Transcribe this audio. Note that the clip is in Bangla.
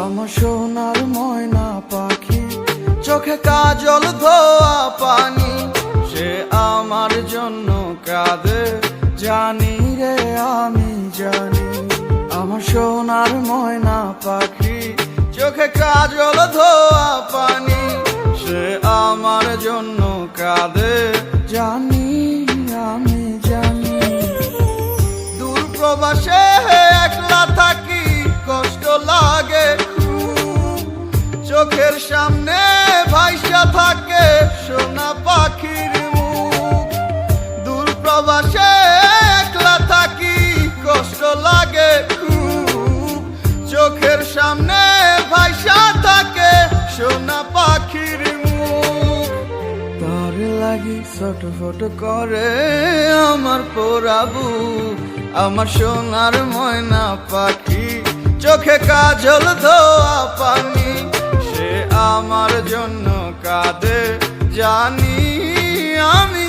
আমার সোনার ময়না পাখি, চোখে কাজল ধোয়া পানি, সে আমার জন্য কাঁদে জানি রে আমি জানি। আমার সোনার ময়না পাখি, চোখে কাজল ধোয়া পানি, সে আমার জন্য কাঁদে জানি আমি জানি। দূর প্রবাসে একলা থাকি, কষ্ট লাগে খুব, চোখের সামনে ভাইসা থাকে সোনা পাখির মুখ। দূর প্রবাসে একলা থাকি, কষ্ট লাগে খুব, চোখের সামনে ভাইসা থাকে সোনা পাখির মুখ। তার লাগি ছটফট করে আমার পোড়াবু, আমার সোনার ময়না পাখি, চোখে কাজল ধোয়া পানি, সে আমার জন্য কাঁদে জানি আমি